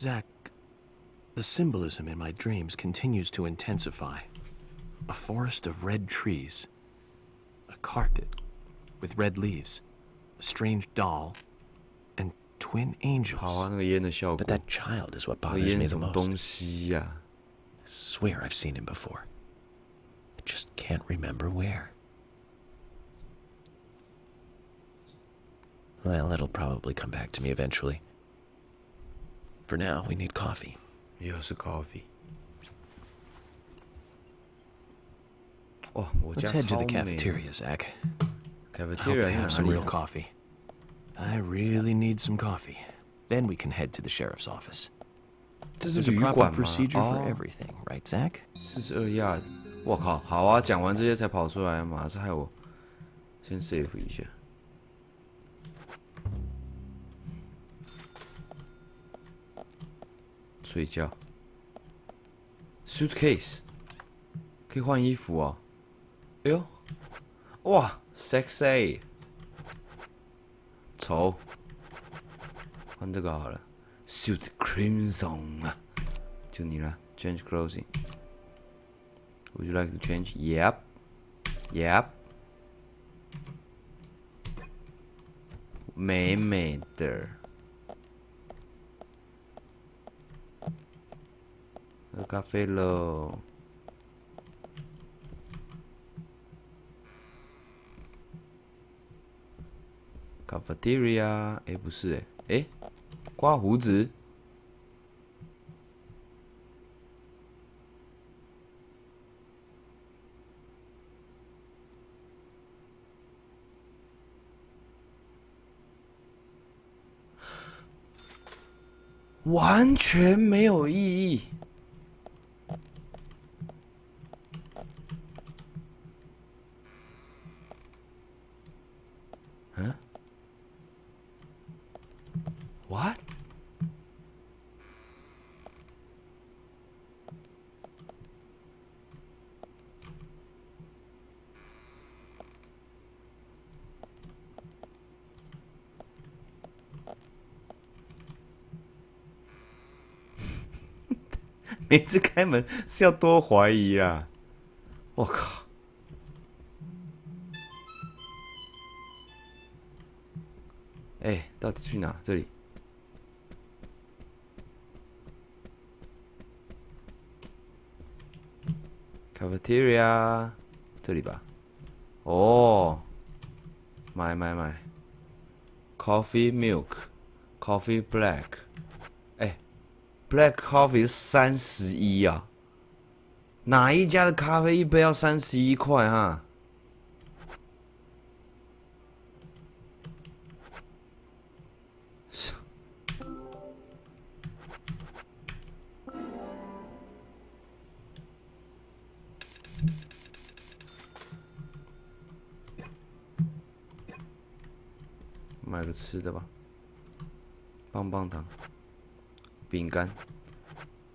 Zach, the symbolism in my dreams continues to intensify. A forest of red trees, a carpet with red leaves, a strange doll, and twin angels. 好啊，那个烟的效果。 But that child is what 那 bothers 烟 me 什 the 么东 most. 西呀、I swear I've seen him before. I just can't remember where. Well, it'll probably come back to me eventually. For now, we need coffee. 又是 coffee。哇，我家 Let's head to 超 the 美。 cafeteria, Zach. I hope cafeteria to 在 have 哪 some 里 real 啊？ coffee. I really need some coffee. Then we can head to the sheriff's office. 这是 There's a 旅 proper 馆吗？ procedure for 哦， everything, right, Zach? 42 yard。我靠，好啊！讲完这些才跑出来，马上害我先 save 一下。睡觉。suitcase 可以换衣服哦。哎呦，哇 ，sexy。丑，换这个好了。suit crimson 啊，就你了。Change clothing. Would you like to change? Yep. Yep. 美美的。喝咖啡喽。Cafeteria， 哎，不是哎，哎，刮胡子。完全没有意义。嗯 ？What？ 每次开门是要多怀疑啊！我靠！哎，到底去哪？这里。Cafeteria， 这里吧。哦，买。Coffee milk，coffee black。哎 ，black coffee 是31啊！哪一家的咖啡一杯要31块哈？买个吃的吧，棒棒糖、饼干、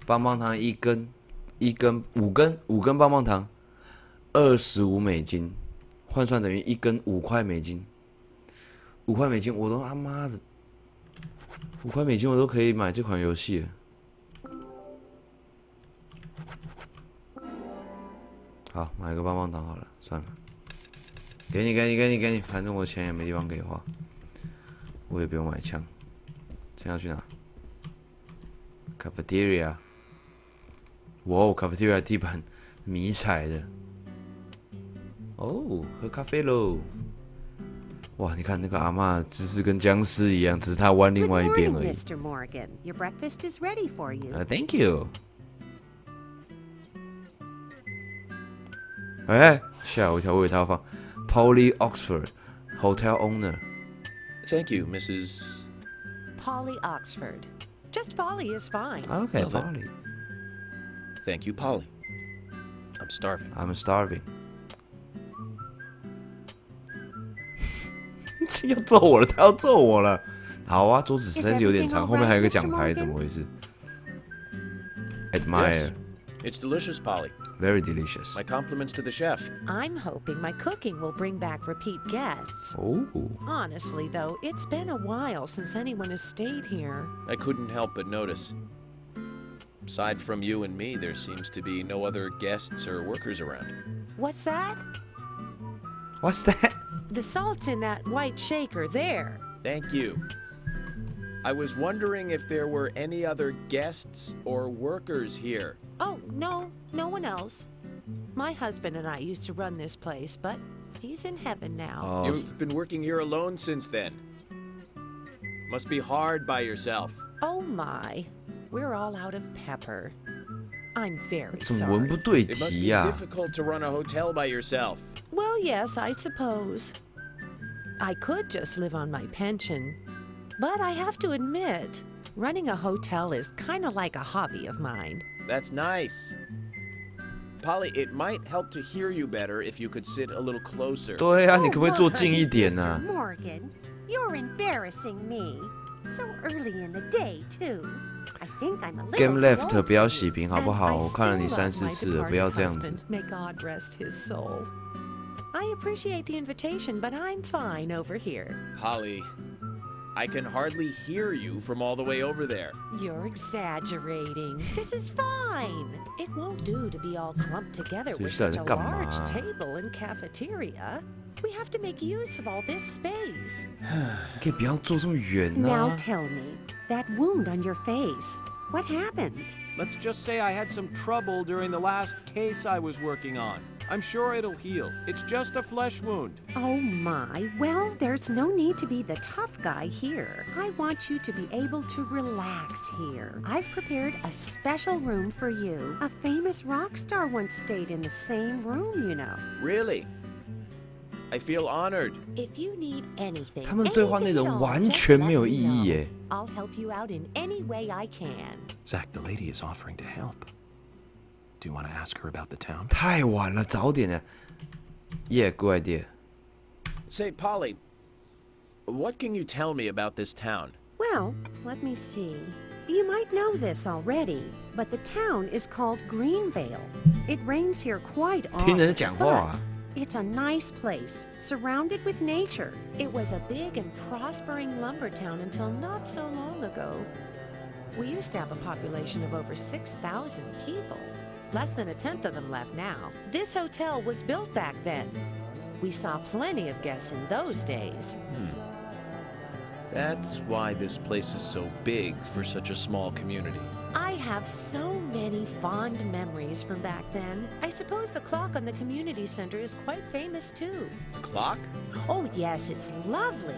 棒棒糖一根5根棒棒糖，25美金，换算等于一根5块美金。5块美金，我都他妈的5块美金我都可以买这款游戏了。好，买个棒棒糖好了，算了，给你，反正我钱也没地方可以花。我也不用买枪，现在要去哪 ？Cafeteria， 哇 ，Cafeteria 地板迷彩的。哦，喝咖啡喽！哇，你看那个阿嬷姿势跟僵尸一样，只是她弯另外一边而已。Mr. Morgan, your breakfast is ready for you. Thank you. 哎，吓我一跳，我以为他要放 Polly Oxford Hotel Owner。 Thank you, Mrs. Polly Oxford. Just Polly is fine. Okay, Well then. Polly. Thank you, Polly. I'm starving. I'm starving. 要揍我了，他要揍我了。好啊，桌子实在是有点长，后面还有一个奖牌，怎么回事 ？Admire. Yes. It's delicious, Polly. Very delicious. My compliments to the chef. I'm hoping my cooking will bring back repeat guests. Oh. Honestly, though, it's been a while since anyone has stayed here. I couldn't help but notice. Aside from you and me, there seems to be no other guests or workers around. What's that? What's that? The salt's in that white shaker there. Thank you. I was wondering if there were any other guests or workers here. Oh, no one else. My husband and I used to run this place, but he's in heaven now. Oh, You've been working here alone since then. Must be hard by yourself. Oh my, we're all out of pepper. I'm very 怎么文 sorry. 不对 It must 题 be 呀、 difficult to run a hotel by yourself. Well, yes, I suppose. I could just live on my pension. But I have to admit, running a hotel is kind of like a hobby of mine. That's nice. Polly, it might help to hear you better if you could sit a little closer. 对啊， Oh 你可不可以坐 my, 近一点呢、 Mr. Morgan, you're embarrassing me. So early in the day, too. I think I'm a little Game too left old 不要 for 洗 you. 屏好不 And 好？ I 我看了 still 你 love 3、4 my 次了，不 departed 要这样子 husband. May God rest his soul. I appreciate the invitation, but I'm fine over here. Polly, I can hardly hear you from all the way over there. You're exaggerating. This is fine. It won't do to be all clumped together with 这是在 such a 干嘛 large table and cafeteria. We have to make use of all this space. 你可以不要坐这么远 Now 啊！ tell me, that wound on your face, what happened? Let's just say I had some trouble during the last case I was working on. I'm sure it'll heal. It's just a flesh wound. Oh my, well, there's no need to be the tough guy here. I want you to be able to relax here. I've prepared a special room for you. A famous rock star once stayed in the same room, you know. Really? I feel honored. If you need anything, 他们对话内 anything 容 at all, 完 just 全 let 没有 me 意义 know. 耶。 I'll help you out in any way I can. Zach, the lady is offering to help. Do you want to ask her about the town? 太晚了，早点了。Yeah, good idea. Say, Polly, what can you tell me about this town? Well, let me see. You might know this already, but the town is called Greenvale. It rains here quite 听人 often, 讲话啊 but it's a nice place, surrounded with nature. It was a big and prospering lumber town until not so long ago. We used to have a population of over 6,000 people. Less than a tenth of them left now. This hotel was built back then. We saw plenty of guests in those days. That's why this place is so big for such a small community. I have so many fond memories from back then. I suppose the clock on the community center is quite famous too. The clock? Oh yes, it's lovely.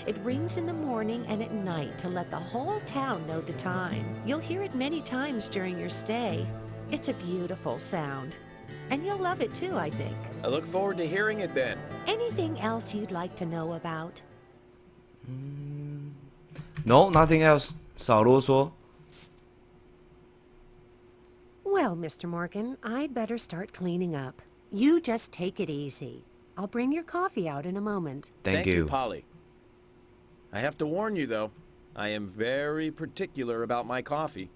It rings in the morning and at night to let the whole town know the time. You'll hear it many times during your stay. It's a beautiful sound. And you'll love it too, I think. I look forward to hearing it then. Anything else you'd like to know about? No, nothing else. 少啰嗦。 Well, Mr. Morgan, I'd better start cleaning up. You just take it easy. I'll bring your coffee out in a moment. Thank you. Polly. I have to warn you, though. I am very particular about my coffee.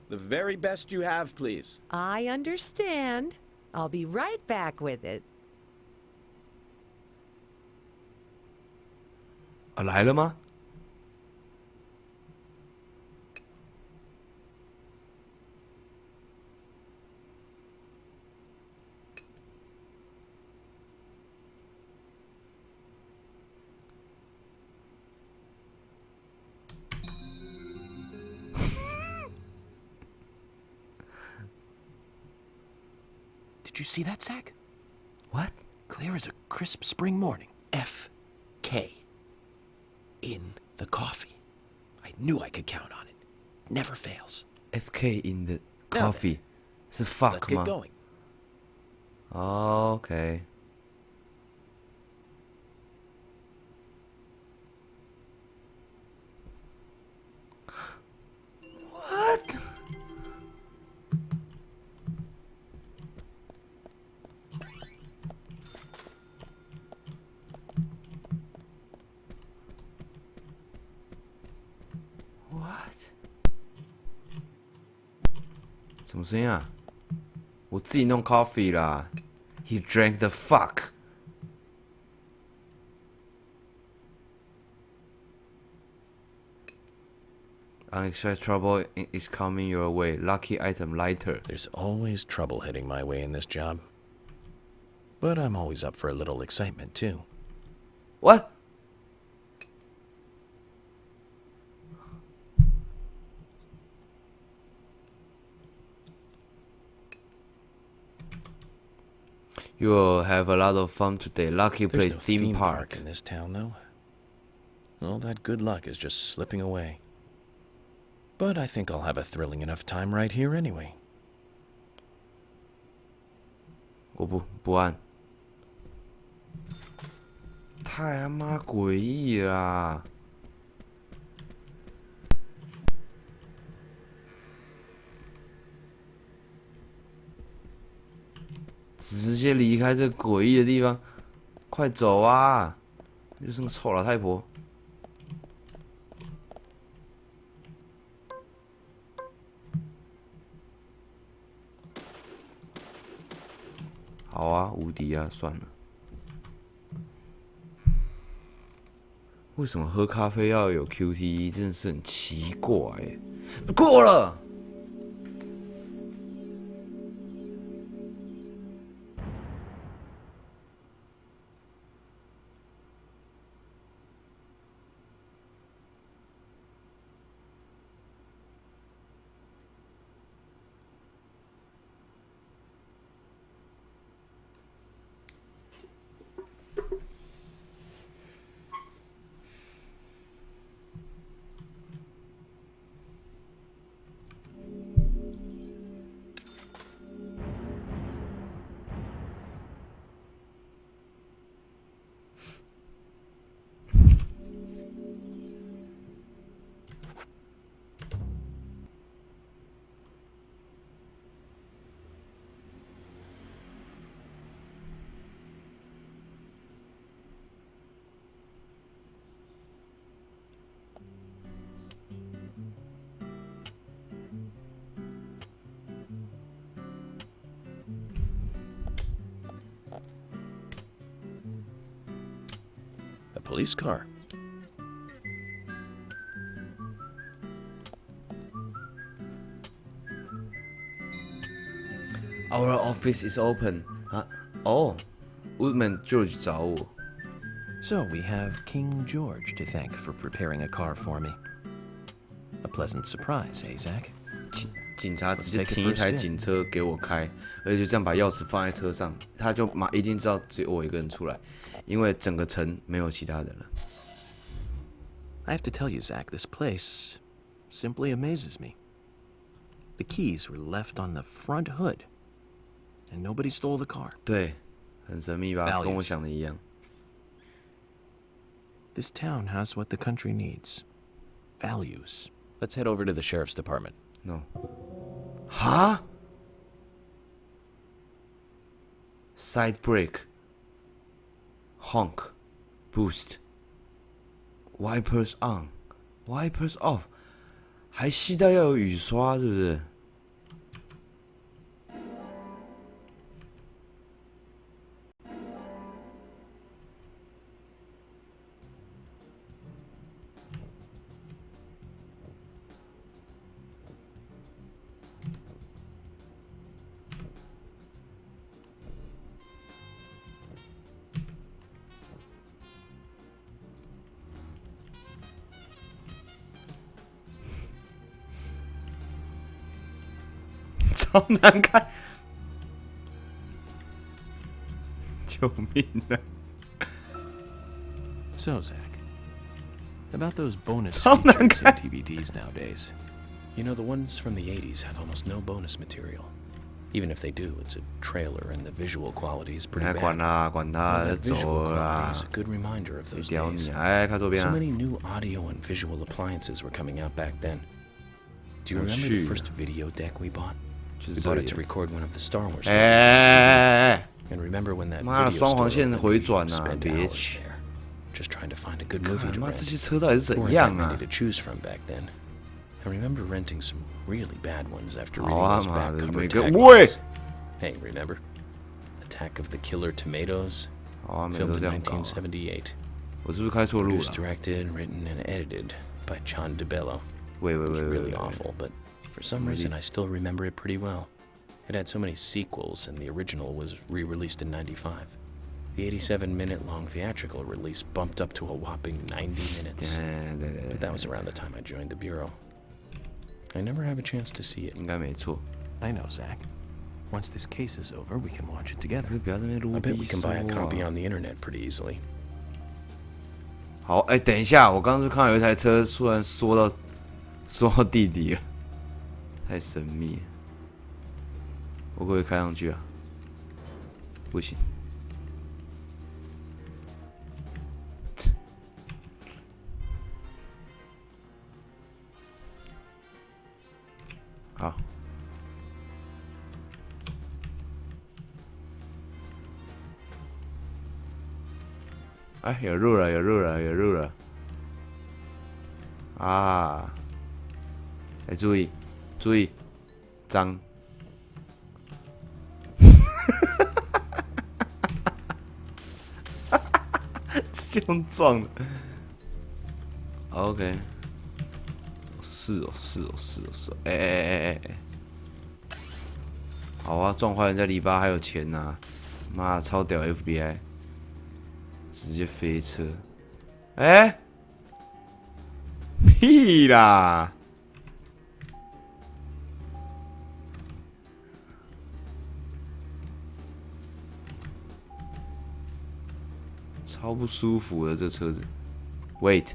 The very best you have, please. I understand. I'll be right back with it. 啊，来了吗？Did you see that, Zach? What? Clear as a crisp spring morning. F.K. in the coffee. I knew I could count on it. Never fails. FK in the Now coffee 是 Let's fuck get 吗 going. ？OK。What？ What？ 什么声音啊？我自己弄 coffee 啦。He drank the fuck。Unexpected trouble is coming your way. Lucky item lighter. There's always trouble heading my way in this job. But I'm always up for a little excitement, too. What? You'll have a lot of fun today. Lucky place, There's no theme park. in this town, though. All that good luck is just slipping away. But I think I'll have a thrilling enough time right here anyway. 我不按。太他妈诡异啦！直接离开这诡异的地方，快走啊！又是个臭老太婆。好啊，无敌啊，算了。为什么喝咖啡要有 QTE？ 真的是很奇怪耶。过了。A police car. Our office is open. 啊，哦 ，Woodman George 找我。So we have King George to thank for preparing a car for me. A pleasant surprise, eh, Zach? 警察直接停一台警车给我开，而且就这样把钥匙放在车上，他就一定知道只有我一个人出来，因为整个城没有其他人了。I have to tell you, Zach, this place simply amazes me. The keys were left on the front hood, and nobody stole the car. 对，很神秘吧？跟我想的一样。This town has what the country needs. Values. Let's head over to the sheriff's department. No. 哈 ？Side brake. Honk. Boost. Wipers on. Wipers off. 还细到要有雨刷，是不是？超难看，救命啊！ So, Zach, about those bonus So features in good. DVDs nowadays. You know, the ones from the 80s have almost no bonus material. Even if they do, it's a trailer and the visual quality is pretty 哎， bad. 管啦，管他， That 走 visual 了 quality 啦 is！a good reminder of those 屌 days. 你！哎，看左边 So 啊！ many new audio and visual appliances were coming out back then. Do you remember the first video deck we bought? 就 We 是这 bought 里 it to。record one of the Star Wars 哎 movies on TV. 哎 And remember when that 妈的， video 双 store 黄线 opened, 回 we 转啊 spent ，bitch！ hours there, just trying to find a good 看 movie to 妈 rent. 这些车到底是 There 怎 weren't 样 that 啊 many to？choose from back then. I remember renting some really bad ones after 好 reading 啊 those 妈 back 的， cover 每个 taglines. 喂！ Hey, remember? Attack of the Killer Tomatoes? 好啊，每个都 Filmed 这 in 样搞啊。 1978. 我是不是开错路 Produced, 了？ directed, written, and edited by John DeBello. Wait, It was really awful, but for some reason I still remember it pretty well. It had so many sequels, and the original was re-released in '95. The 87-minute-long theatrical release bumped up to a whopping 90 minutes. But that was around the time I joined the Bureau. I never have a chance to see it. 应该没错。 I know, Zach. Once this case is over, we can watch it together. 不要在那边啰 I 逼 bet we can buy a 说 copy 啊 on the internet pretty easily. 好，哎，等一下，我刚刚就看到有一台车突然缩到地底了，太神秘了。我可不可以开上去啊？不行。好。哎，有路了，有路了，有路了！啊！哎，注意，注意，脏！直接用撞的。OK。是哦，是哦，是哦，是哦！哎！好啊，撞坏人家篱笆还有钱拿、啊，妈超屌 FBI！ 直接飞车，哎、屁啦！超不舒服的这车子。Wait，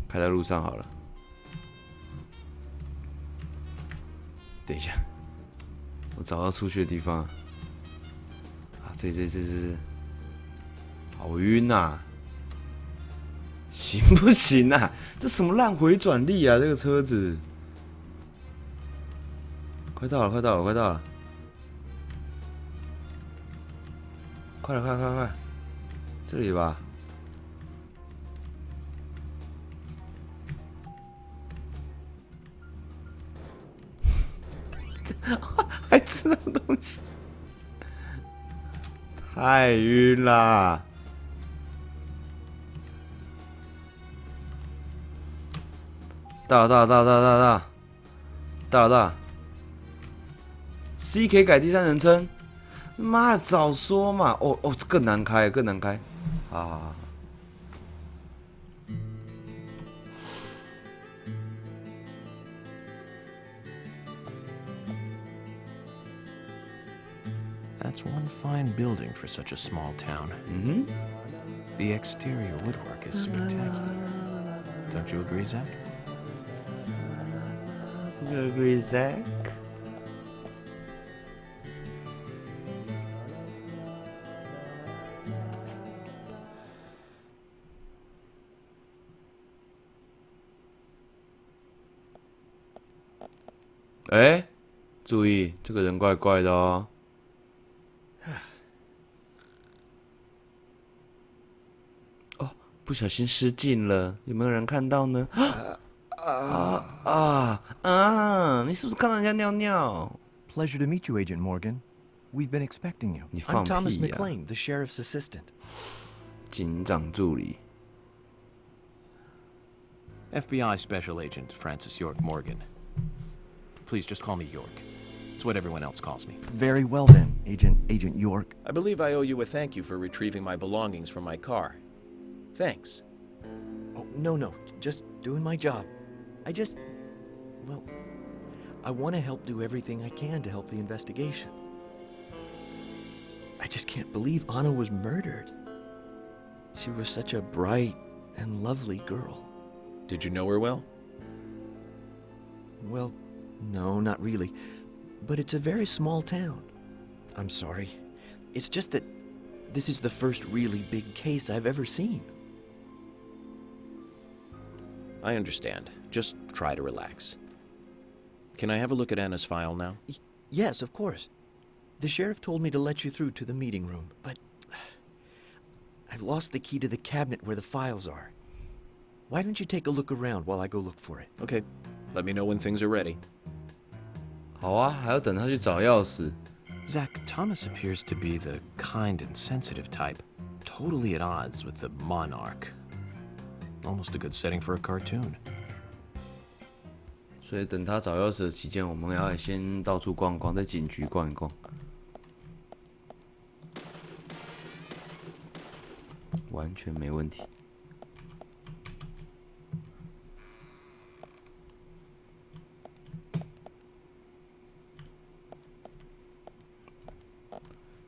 开在路上好了。等一下。 我找到出去的地方啊！这，好晕呐、啊！行不行啊？这什么烂回转力啊！这个车子，快到了，快到了，快到了！快了，快！这里吧。还吃那种东西，太晕啦！大！C 可以改第三人称，妈的，早说嘛！哦，更难开，更难开，啊！ That's one fine building for such a small town. The exterior woodwork is spectacular. Don't you agree, Zach? You agree, Zach? 哎，注意，这个人怪怪的哦。 不小心失禁了，有没有人看到呢？你是不是看到人家尿尿？ Pleasure to meet you, Agent Morgan. We've been expecting you. 你放 I'm Thomas 屁呀、 McLean, the sheriff's assistant. 警长助理。 FBI Special Agent Francis York Morgan. Please just call me York. It's what everyone else calls me. Very well then, Agent York. I believe I owe you a thank you for retrieving my belongings from my car. Thanks. Oh, no, just doing my job. Well, I want to help do everything I can to help the investigation. I just can't believe Anna was murdered. She was such a bright and lovely girl. Did you know her well? Well, no, not really. But it's a very small town. I'm sorry. It's just that this is the first really big case I've ever seen. I understand. Just try to relax. Can I have a look at Anna's file now? Yes, of course. The sheriff told me to let you through to the meeting room, but I've lost the key to the cabinet where the files are. Why don't you take a look around while I go look for it? Okay. Let me know when things are ready. 好啊，还要等他去找钥匙。 Zach, Thomas appears to be the kind and sensitive type. totally at odds with the monarch. Almost a good setting for a cartoon. 所以等他找钥匙的期间，我们要先到处逛逛，在警局逛一逛。完全没问题。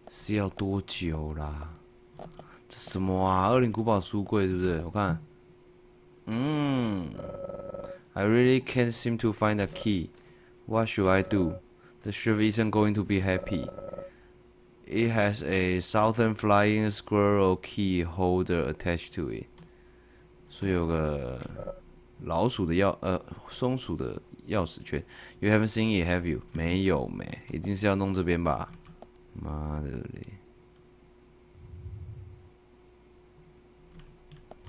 是要多久啦？这什么啊？恶灵古堡书柜是不是？我看，I really can't seem to find a key. What should I do? The sheriff isn't going to be happy. It has a southern flying squirrel key holder attached to it. 所以有个老鼠的松鼠的钥匙圈。You haven't seen it, have you? 没有没，一定是要弄这边吧？妈的嘞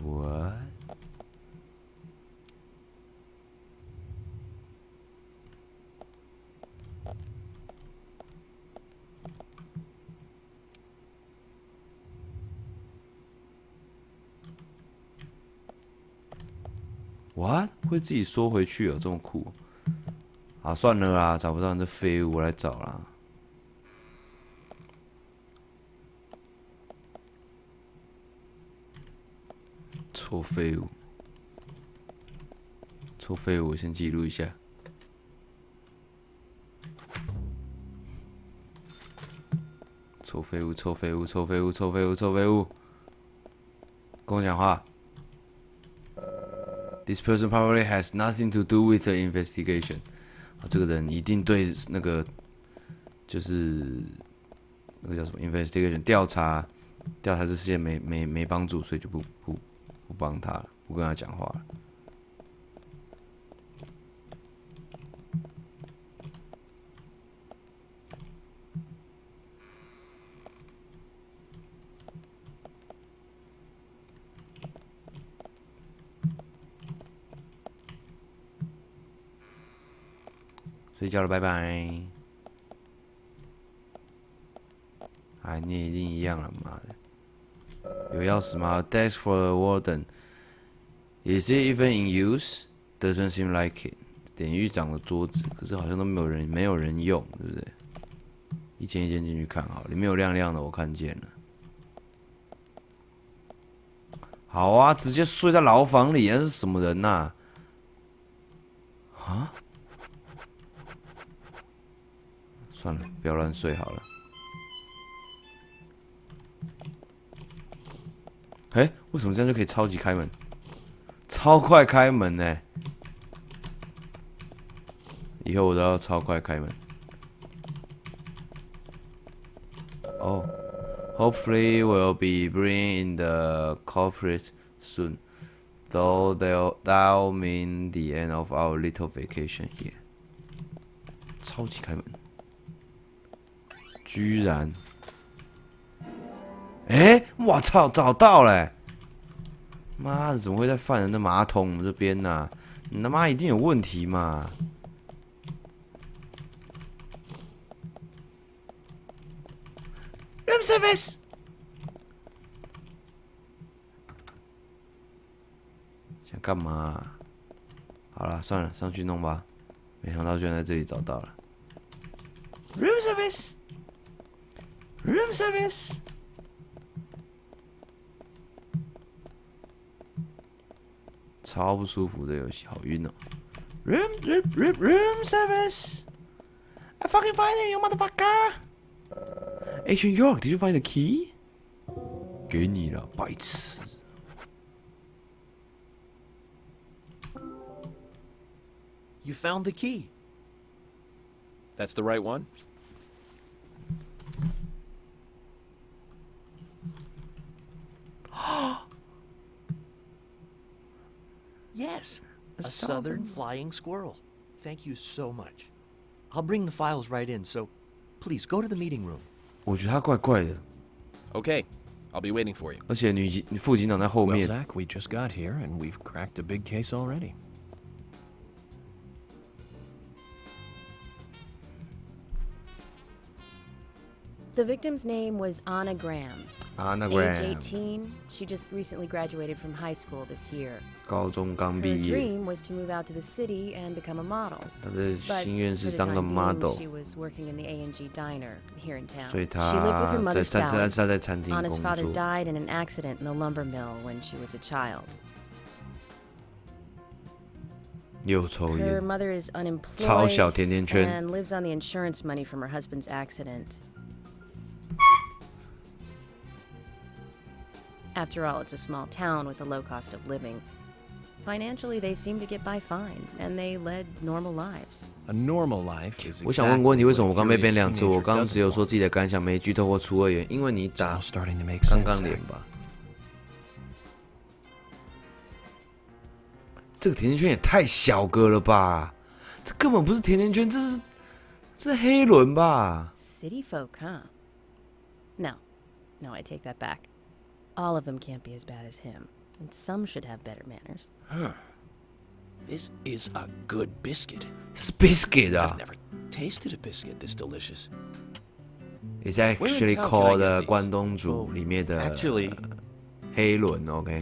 ！What？ What？ 会自己缩回去哦，这么酷！啊，算了啦，找不到这废物，我来找啦。臭废物，臭废物，我先记录一下。臭废物，臭废物，臭废物，臭废物，臭废物，跟我讲话。This person probably has nothing to do with the investigation。这个人一定对那个就是那个叫什么 investigation 调查这事件没帮助，所以就不帮他了，不跟他讲话了。睡觉了，拜拜。哎，你也一定一样了，妈的！有钥匙吗 ？Desk for the warden. Is it even in use? Doesn't seem like it. 典狱长的桌子，可是好像都没有人用，对不对？一间一间进去看好，里面有亮亮的，我看见了。好啊，直接睡在牢房里，那是什么人呐、啊？算了，不要乱睡好了。哎，为什么这样就可以超级开门？超快开门呢！以后我都要超快开门。哦、hopefully we'll be bringing in the culprit soon, though that'll mean the end of our little vacation here. 超级开门。居然，我操，找到了！妈的，怎么会在犯人的马桶这边呢、啊？你他妈一定有问题嘛！Room service。想干嘛、啊？好了，算了，上去弄吧。没想到居然在这里找到了。Room service。Room service。超不舒服的游戏，好晕哦。Room service。I fucking find it, you motherfucker. Agent York, did you find the key? 给你了，白痴。You found the key. That's the right one? Yes, a southern flying squirrel. Thank you so much. I'll bring the files right in, so please go to the meeting room. 我觉得他怪怪的， Okay, I'll be waiting for you. 而且副警长在后 Well, 面。 Zach, we just got here and we've cracked a big case already. The victim's name was Anna Graham. Age Age 18, she just recently graduated from high school this year. 高中刚 Her 毕业， dream was to move out to the city and become a model. 她的 But 心愿 for 是 the 当个 time being, model， she was working in the A&G diner here in town. 所以 She lived with her 她 mother 在 Sally. 在餐厅 Anna's 工 father 作。 died in an accident in the lumber mill when she was a child. 又抽 Her 烟， mother is 超 unemployed 小甜甜圈。 and lives on the insurance money from her husband's accident. After all, it's a small town with a low cost of living. Financially, they seem to get by fine, and they led normal lives. A normal life is 我想问个问题， exactly 为什么 what 我刚被 ban curious 2次？我 teenager 刚 doesn't 只有说 want. 自己的感想，没剧透或出二元，因为你 It's 打 all starting to make 刚 sense. 刚 Zach. 脸吧。这个甜甜圈也太小个了吧！这根本不是甜甜圈，这是黑轮吧？ City folk, huh? No, I take that back. All of them can't be as bad as him, and some should have better manners. This is a good biscuit. 这是 biscuit I've 啊 never tasted a biscuit this delicious. ！It's actually Where in town can I called get these? 关东煮里面的 Actually, 黑轮，OK？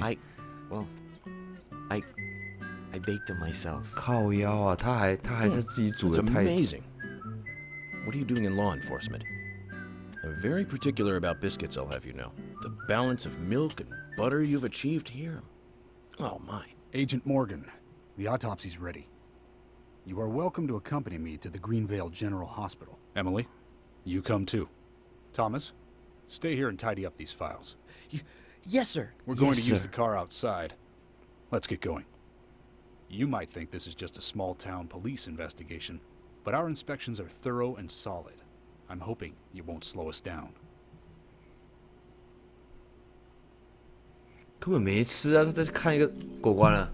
I baked them myself. 靠腰啊，他还在自己煮 It's 的太 amazing. What are you doing in law enforcement? I'm very particular about biscuits, I'll have you know. The balance of milk and butter you've achieved here. Oh, my. Agent Morgan, the autopsy's ready. You are welcome to accompany me to the Greenvale General Hospital. Emily, you come too. Thomas, stay here and tidy up these files. Yes, sir. We're going Yes, to use sir. the car outside. Let's get going. You might think this is just a small-town police investigation, but our inspections are thorough and solid. I'm hoping you won't slow us down. 根本没吃啊，他在看一个过关了。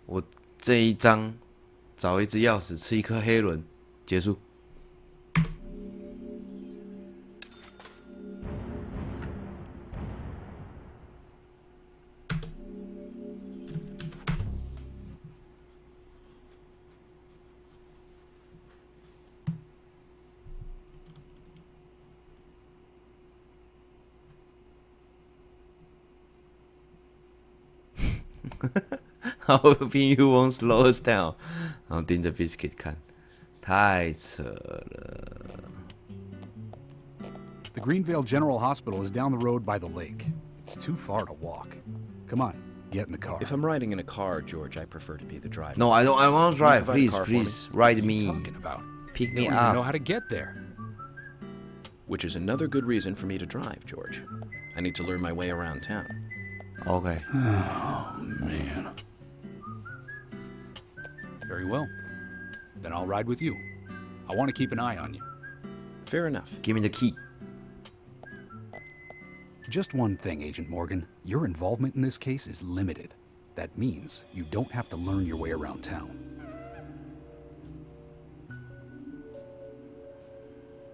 我这一张找一只钥匙，吃一颗黑轮，结束。Hoping you won't slow us down， 然后盯着 biscuit 看，太扯了。 The Greenvale General Hospital is down the road by the lake. It's too far to walk. Come on, get in the car. If I'm riding in a car, George, I prefer to be the driver. No, I don't. I want to drive. Can you Please, provide a car for me? please, ride What are you me, talking about? pick You me don't even know up. how to get there. Which is another good reason for me to drive, George. I need to learn my way around town. Okay. Man. Very well. Then I'll ride with you. I want to keep an eye on you. Fair enough. Give me the key. Just one thing, Agent Morgan. Your involvement in this case is limited. That means you don't have to learn your way around town.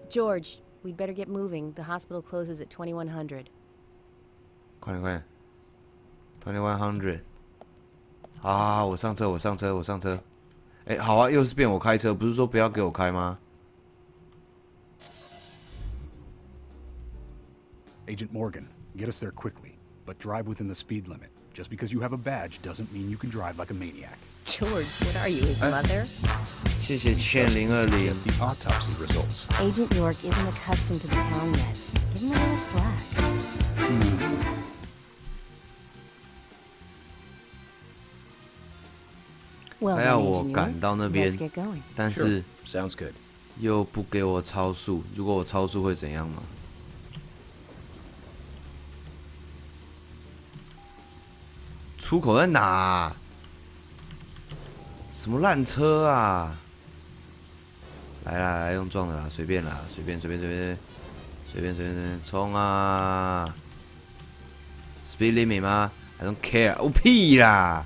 George, we'd better get moving. The hospital closes at 2100. 快点快点。2100。好，我上车，我上车，我上车。哎，好啊，又是变我开车，不是说不要给我开吗？ Agent Morgan, get us there quickly, but drive within the speed limit. Just because you have a badge doesn't mean you can drive like a maniac. George, what are you, his mother? 谢谢欠020。 The autopsy results. Agent York isn't accustomed to the town yet. Give him a little slack. Well, 还 then, 要我 Agent 赶 York, 到那边 let's get going. 但是 Sounds good. 又不给我超速。如果我超速会怎样吗？出口在哪啊？什么烂车啊！来啦，来用撞的啦，随便啦，随便冲啊 ！Speed limit 吗 ？I don't care， 哦屁啦！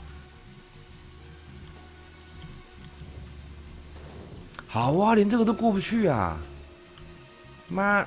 好啊，连这个都过不去啊！妈，